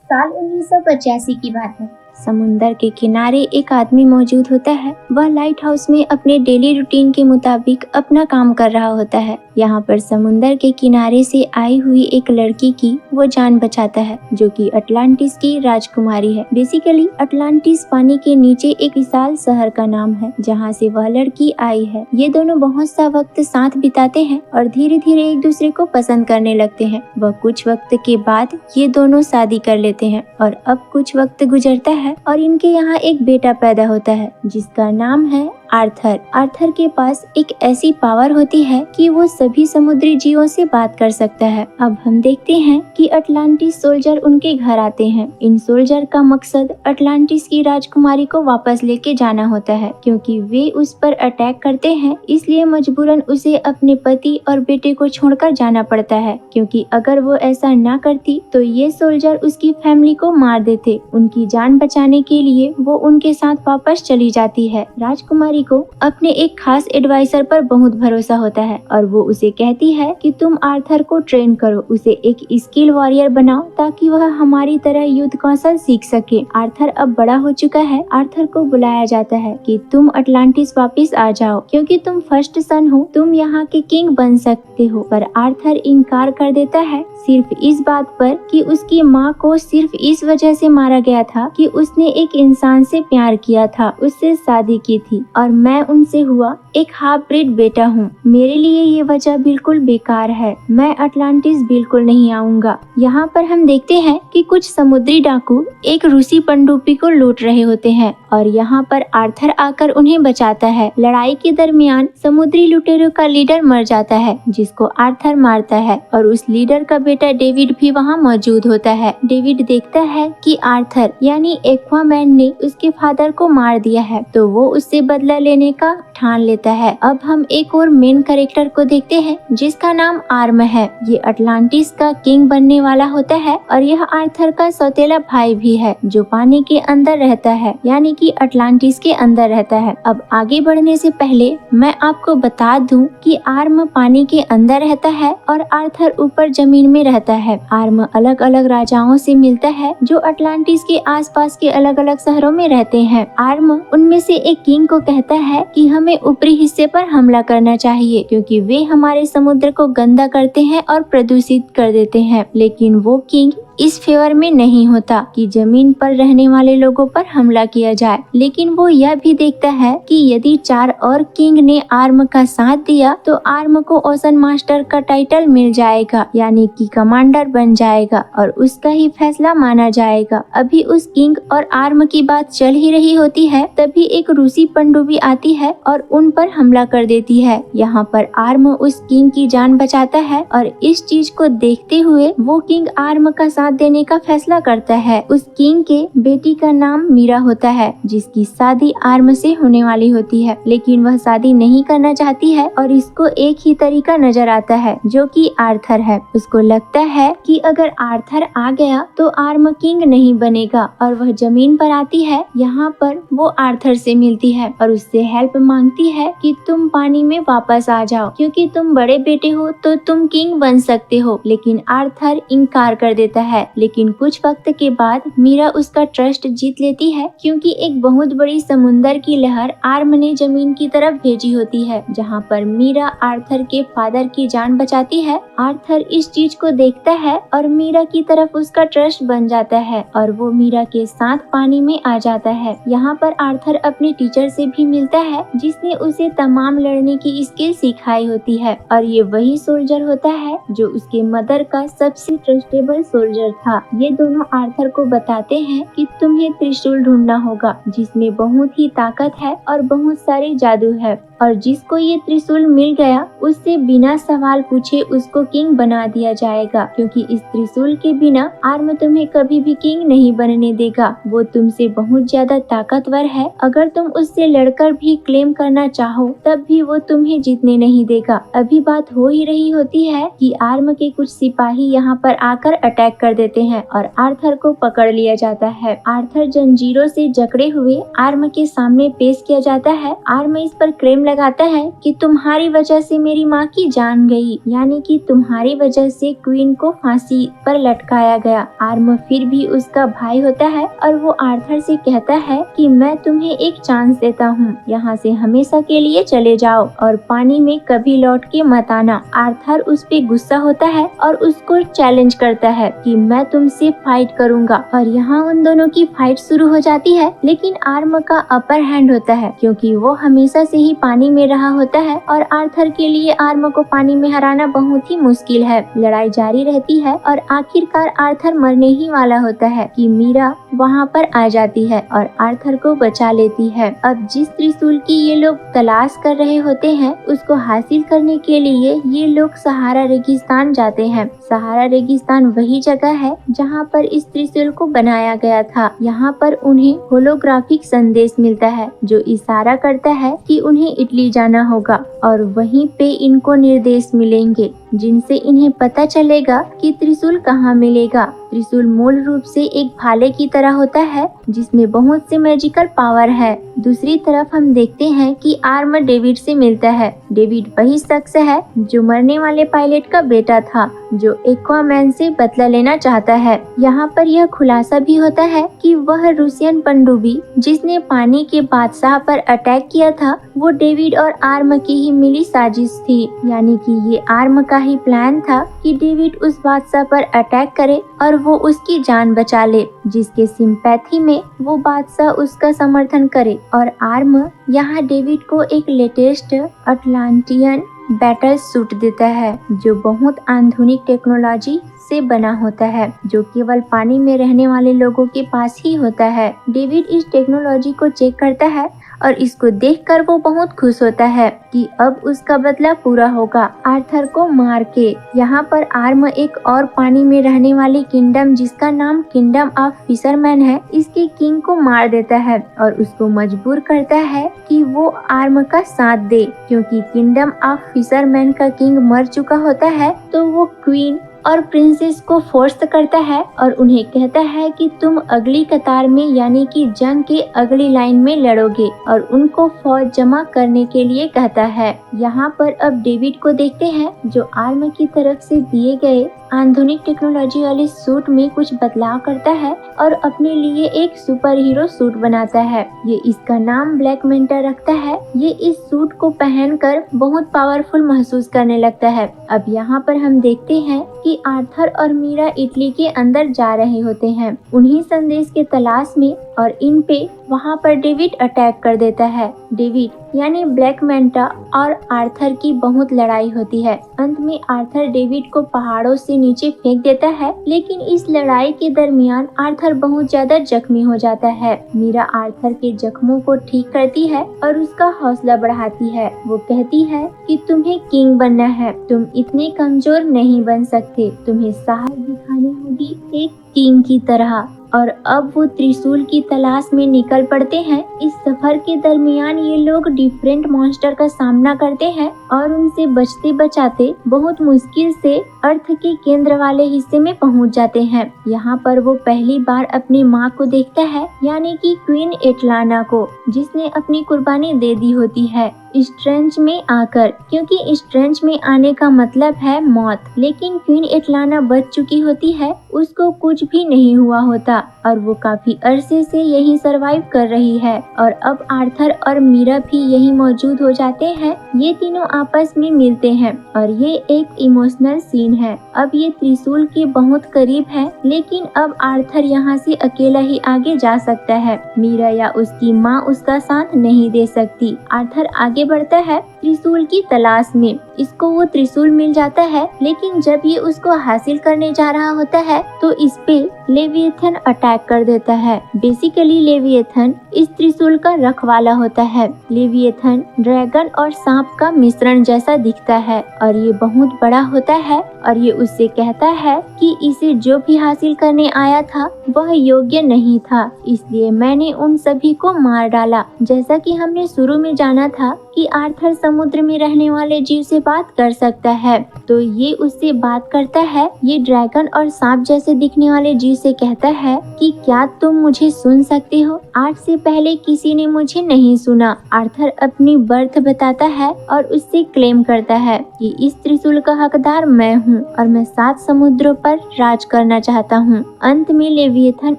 साल 1985 की बात है। समुंदर के किनारे एक आदमी मौजूद होता है। वह लाइट हाउस में अपने डेली रूटीन के मुताबिक अपना काम कर रहा होता है। यहाँ पर समुंदर के किनारे से आई हुई एक लड़की की वो जान बचाता है, जो कि अटलांटिस की राजकुमारी है। बेसिकली अटलांटिस पानी के नीचे एक विशाल शहर का नाम है, जहाँ से वह लड़की आई है। ये दोनों बहुत सा वक्त साथ बिताते हैं और धीरे धीरे एक दूसरे को पसंद करने लगते हैं। वह कुछ वक्त के बाद ये दोनों शादी कर लेते हैं और अब कुछ वक्त गुजरता है और इनके यहाँ एक बेटा पैदा होता है, जिसका नाम है आर्थर। आर्थर के पास एक ऐसी पावर होती है कि वो सभी समुद्री जीवों से बात कर सकता है। अब हम देखते हैं कि अटलांटिस सोल्जर उनके घर आते हैं। इन सोल्जर का मकसद अटलांटिस की राजकुमारी को वापस लेके जाना होता है, क्योंकि वे उस पर अटैक करते हैं, इसलिए मजबूरन उसे अपने पति और बेटे को छोड़कर जाना पड़ता है, क्योंकि अगर वो ऐसा ना करती तो ये सोल्जर उसकी फैमिली को मार देते। उनकी जान बचाने के लिए वो उनके साथ वापस चली जाती है। राजकुमारी को अपने एक खास एडवाइजर पर बहुत भरोसा होता है और वो उसे कहती है कि तुम आर्थर को ट्रेन करो, उसे एक स्किल वॉरियर बनाओ ताकि वह हमारी तरह युद्ध कौशल सीख सके। आर्थर अब बड़ा हो चुका है। आर्थर को बुलाया जाता है कि तुम अटलांटिस वापस आ जाओ, क्योंकि तुम फर्स्ट सन हो, तुम यहाँ के किंग बन सकते हो। पर आर्थर इनकार कर देता है, सिर्फ इस बात पर कि उसकी माँ को सिर्फ इस वजह से मारा गया था कि उसने एक इंसान से प्यार किया था, उससे शादी की थी और मैं उनसे हुआ एक हाफ ब्रीड बेटा हूँ। मेरे लिए ये वजह बिल्कुल बेकार है। मैं अटलांटिस बिल्कुल नहीं आऊंगा। यहाँ पर हम देखते हैं कि कुछ समुद्री डाकू एक रूसी पनडुब्बी को लूट रहे होते हैं और यहाँ पर आर्थर आकर उन्हें बचाता है। लड़ाई के दरमियान समुद्री लुटेरों का लीडर मर जाता है, जिसको आर्थर मारता है और उस लीडर का बेटा डेविड भी वहाँ मौजूद होता है। डेविड देखता है कि आर्थर यानी एक्वामैन ने उसके फादर को मार दिया है, तो वो उससे बदला लेने का ठान लेता है। अब हम एक और मेन कैरेक्टर को देखते हैं, जिसका नाम आर्म है। ये अटलांटिस का किंग बनने वाला होता है और यह आर्थर का सौतेला भाई भी है, जो पानी के अंदर रहता है, यानी कि अटलांटिस के अंदर रहता है। अब आगे बढ़ने से पहले मैं आपको बता दूं कि आर्म पानी के अंदर रहता है और आर्थर ऊपर जमीन में रहता है। आर्म अलग अलग राजाओं से मिलता है जो अटलांटिस के आसपास के अलग अलग शहरों में रहते हैं। आर्म उनमें से एक किंग को कहता है कि हमें ऊपरी हिस्से पर हमला करना चाहिए, क्योंकि वे हमारे समुद्र को गंदा करते हैं और प्रदूषित कर देते हैं। लेकिन वो किंग इस फेवर में नहीं होता कि जमीन पर रहने वाले लोगों पर हमला किया जाए। लेकिन वो यह भी देखता है कि यदि 4 और किंग ने आर्म का साथ दिया तो आर्म को ओशन मास्टर का टाइटल मिल जाएगा, यानी कि कमांडर बन जाएगा और उसका ही फैसला माना जाएगा। अभी उस किंग और आर्म की बात चल ही रही होती है, तभी एक रूसी पनडुब्बी आती है और उन पर हमला कर देती है। यहाँ पर आर्म उस किंग की जान बचाता है और इस चीज को देखते हुए वो किंग आर्म का साथ देने का फैसला करता है। उस किंग के बेटी का नाम मीरा होता है, जिसकी शादी आर्म से होने वाली होती है, लेकिन वह शादी नहीं करना चाहती है और इसको एक ही तरीका नजर आता है, जो कि आर्थर है। उसको लगता है कि अगर आर्थर आ गया तो आर्म किंग नहीं बनेगा और वह जमीन पर आती है। यहाँ पर वो आर्थर से मिलती है और उससे हेल्प मांगती है कि तुम पानी में वापस आ जाओ, क्योंकि तुम बड़े बेटे हो तो तुम किंग बन सकते हो। लेकिन आर्थर इनकार कर देता है। लेकिन कुछ वक्त के बाद मीरा उसका ट्रस्ट जीत लेती है, क्योंकि एक बहुत बड़ी समुंदर की लहर आर्म ने जमीन की तरफ भेजी होती है, जहाँ पर मीरा आर्थर के फादर की जान बचाती है। आर्थर इस चीज को देखता है और मीरा की तरफ उसका ट्रस्ट बन जाता है और वो मीरा के साथ पानी में आ जाता है। यहाँ पर आर्थर अपने टीचर से भी मिलता है, जिसने उसे तमाम लड़ने की स्किल सिखाई होती है और ये वही सोल्जर होता है जो उसके मदर का सबसे ट्रस्टेबल सोल्जर था। ये दोनों आर्थर को बताते हैं कि तुम्हें त्रिशूल ढूंढना होगा, जिसमें बहुत ही ताकत है और बहुत सारे जादू है, और जिसको ये त्रिशूल मिल गया उससे बिना सवाल पूछे उसको किंग बना दिया जाएगा, क्योंकि इस त्रिशूल के बिना आर्म तुम्हें कभी भी किंग नहीं बनने देगा। वो तुमसे बहुत ज्यादा ताकतवर है। अगर तुम उससे लड़कर भी क्लेम करना चाहो तब भी वो तुम्हें जीतने नहीं देगा। अभी बात हो ही रही होती है कि आर्म के कुछ सिपाही यहाँ पर आकर अटैक कर देते हैं और आर्थर को पकड़ लिया जाता है। आर्थर जंजीरों से जकड़े हुए आर्म के सामने पेश किया जाता है। आर्म इस पर क्लेम इल्जाम लगाता है कि तुम्हारी वजह से मेरी माँ की जान गई, यानी कि तुम्हारी वजह से क्वीन को फांसी पर लटकाया गया। आर्म फिर भी उसका भाई होता है और वो आर्थर से कहता है कि मैं तुम्हें एक चांस देता हूँ, यहाँ से हमेशा के लिए चले जाओ और पानी में कभी लौट के मत आना। आर्थर उस पे गुस्सा होता है और उसको चैलेंज करता है कि मैं तुमसे फाइट करूंगा और यहाँ उन दोनों की फाइट शुरू हो जाती है। लेकिन आर्म का अपर हैंड होता है क्योंकि वो हमेशा से ही पानी में रहा होता है और आर्थर के लिए आर्म को पानी में हराना बहुत ही मुश्किल है। लड़ाई जारी रहती है और आखिरकार आर्थर मरने ही वाला होता है कि मीरा वहाँ पर आ जाती है और आर्थर को बचा लेती है। अब जिस त्रिशूल की ये लोग तलाश कर रहे होते हैं उसको हासिल करने के लिए ये लोग सहारा रेगिस्तान जाते हैं। सहारा रेगिस्तान वही जगह है जहाँ पर इस त्रिशूल को बनाया गया था। यहाँ पर उन्हें होलोग्राफिक संदेश मिलता है जो इशारा करता है कि उन्हें इटली जाना होगा और वहीं पे इनको निर्देश मिलेंगे जिनसे इन्हें पता चलेगा कि त्रिशूल कहाँ मिलेगा। त्रिशूल मूल रूप से एक भाले की तरह होता है जिसमें बहुत से मैजिकल पावर है। दूसरी तरफ हम देखते हैं कि आर्म डेविड से मिलता है। डेविड वही शख्स है जो मरने वाले पायलट का बेटा था जो एक्वामैन से बदला लेना चाहता है। यहाँ पर यह खुलासा भी होता है कि वह रूसियन पनडुब्बी जिसने पानी के बादशाह पर अटैक किया था वो डेविड और आर्म की ही मिली साजिश थी, यानी कि ये आर्म का ही प्लान था कि डेविड उस बादशाह पर अटैक करे और वो उसकी जान बचा ले, जिसके सिंपैथी में वो बादशाह उसका समर्थन करे। और आर्म यहाँ डेविड को एक लेटेस्ट अटलांटियन बैटल सूट देता है जो बहुत आधुनिक टेक्नोलॉजी से बना होता है जो केवल पानी में रहने वाले लोगों के पास ही होता है। डेविड इस टेक्नोलॉजी को चेक करता है और इसको देखकर वो बहुत खुश होता है कि अब उसका बदला पूरा होगा आर्थर को मार के। यहाँ पर आर्म एक और पानी में रहने वाली किंगडम जिसका नाम किंगडम ऑफ फिशरमैन है इसके किंग को मार देता है और उसको मजबूर करता है कि वो आर्म का साथ दे क्योंकि किंगडम ऑफ फिशरमैन का किंग मर चुका होता है। तो वो क्वीन और प्रिंसेस को फोर्स करता है और उन्हें कहता है कि तुम अगली कतार में यानी कि जंग के अगली लाइन में लड़ोगे और उनको फौज जमा करने के लिए कहता है। यहाँ पर अब डेविड को देखते हैं जो आर्म की तरफ से दिए गए आधुनिक टेक्नोलॉजी वाले सूट में कुछ बदलाव करता है और अपने लिए एक सुपर हीरो सूट बनाता है। ये इसका नाम ब्लैक मेंटा रखता है। ये इस सूट को पहनकर बहुत पावरफुल महसूस करने लगता है। अब यहाँ पर हम देखते हैं कि आर्थर और मीरा इटली के अंदर जा रहे होते हैं उन्हीं संदेश के तलाश में और इन पे वहाँ पर डेविड अटैक कर देता है। डेविड यानी ब्लैक मेंटा और आर्थर की बहुत लड़ाई होती है। अंत में आर्थर डेविड को पहाड़ों से नीचे फेंक देता है, लेकिन इस लड़ाई के दरमियान आर्थर बहुत ज्यादा जख्मी हो जाता है। मीरा आर्थर के जख्मों को ठीक करती है और उसका हौसला बढ़ाती है। वो कहती है कि तुम्हें किंग बनना है, तुम इतने कमजोर नहीं बन सकते, तुम्हें साहस दिखानी होगी एक किंग की तरह। और अब वो त्रिशूल की तलाश में निकल पड़ते हैं। इस सफर के दरमियान ये लोग डिफरेंट मॉन्स्टर का सामना करते हैं और उनसे बचते बचाते बहुत मुश्किल से अर्थ के केंद्र वाले हिस्से में पहुंच जाते हैं। यहाँ पर वो पहली बार अपनी माँ को देखता है, यानी कि क्वीन एटलाना को, जिसने अपनी कुर्बानी दे दी होती है स्ट्रेंज में आकर, क्योंकि स्ट्रेंज में आने का मतलब है मौत। लेकिन क्वीन एटलाना बच चुकी होती है, उसको कुछ भी नहीं हुआ होता और वो काफी अरसे से यही सरवाइव कर रही है। और अब आर्थर और मीरा भी यही मौजूद हो जाते हैं। ये तीनों आपस में मिलते हैं और ये एक इमोशनल सीन है। अब ये त्रिशूल के बहुत करीब है, लेकिन अब आर्थर यहाँ से अकेला ही आगे जा सकता है। मीरा या उसकी माँ उसका साथ नहीं दे सकती। आर्थर आगे बढ़ता है त्रिशूल की तलाश में। इसको वो त्रिशूल मिल जाता है, लेकिन जब ये उसको हासिल करने जा रहा होता है तो इस पे लेविएथन अटैक कर देता है। बेसिकली लेविएथन इस त्रिशूल का रखवाला होता है। लेविएथन ड्रैगन और सांप का मिश्रण जैसा दिखता है और ये बहुत बड़ा होता है और ये उससे कहता है कि इसे जो भी हासिल करने आया था वह योग्य नहीं था, इसलिए मैंने उन सभी को मार डाला। जैसा कि हमने शुरू में जाना था कि आर्थर समुद्र में रहने वाले जीव से बात कर सकता है, तो ये उससे बात करता है। ये ड्रैगन और सांप जैसे दिखने वाले जीव से कहता है कि क्या तुम मुझे सुन सकते हो? आज से पहले किसी ने मुझे नहीं सुना। आर्थर अपनी बर्थ बताता है और उससे क्लेम करता है कि इस त्रिशूल का हकदार मैं हूँ और मैं 7 समुद्रों पर राज करना चाहता हूँ। अंत में लेविएथन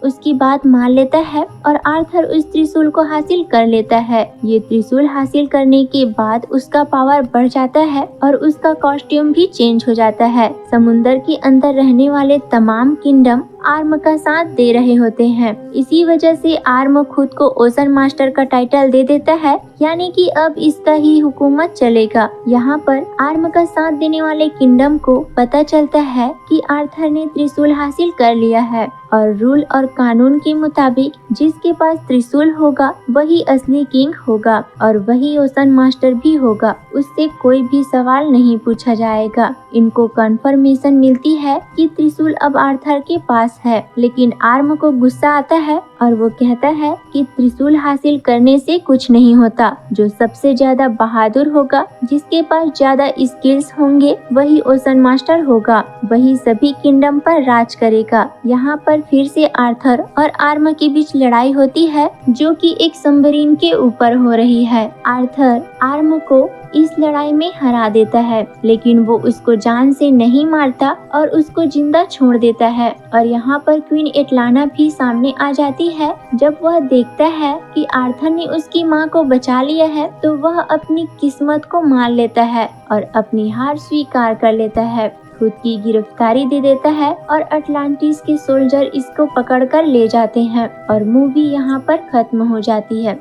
उसकी बात मान लेता है और आर्थर उस त्रिशूल को हासिल कर लेता है। ये त्रिशूल हासिल करने के बाद उसका पावर बढ़ जाता है और उसका कॉस्ट्यूम भी चेंज हो जाता है। समुंदर के अंदर रहने वाले तमाम किंगडम आर्म का साथ दे रहे होते हैं। इसी वजह से आर्म खुद को ओशन मास्टर का टाइटल दे देता है, यानी कि अब इसका ही हुकूमत चलेगा। यहाँ पर आर्म का साथ देने वाले किंगडम को पता चलता है कि आर्थर ने त्रिशूल हासिल कर लिया है और रूल और कानून के मुताबिक जिसके पास त्रिशूल होगा वही असली किंग होगा और वही ओशन मास्टर भी होगा। उससे कोई भी सवाल नहीं पूछा जाएगा। इनको कंफर्मेशन मिलती है कि त्रिशूल अब आर्थर के पास है, लेकिन आर्म को गुस्सा आता है और वो कहता है कि त्रिशूल हासिल करने से कुछ नहीं होता। जो सबसे ज्यादा बहादुर होगा, जिसके पास ज्यादा स्किल्स होंगे, वही ओशन मास्टर होगा, वही सभी किंगडम पर राज करेगा। यहाँ पर फिर से आर्थर और आर्म के बीच लड़ाई होती है, जो कि एक सबमरीन के ऊपर हो रही है। आर्थर आर्म को इस लड़ाई में हरा देता है, लेकिन वो उसको जान से नहीं मारता और उसको जिंदा छोड़ देता है। और यहाँ पर क्वीन एटलाना भी सामने आ जाती है। जब वह देखता है कि आर्थर ने उसकी माँ को बचा लिया है, तो वह अपनी किस्मत को मान लेता है और अपनी हार स्वीकार कर लेता है, खुद की गिरफ्तारी दे देता है और अटलांटिस के सोल्जर इसको पकड़कर ले जाते हैं और मूवी यहाँ पर खत्म हो जाती है।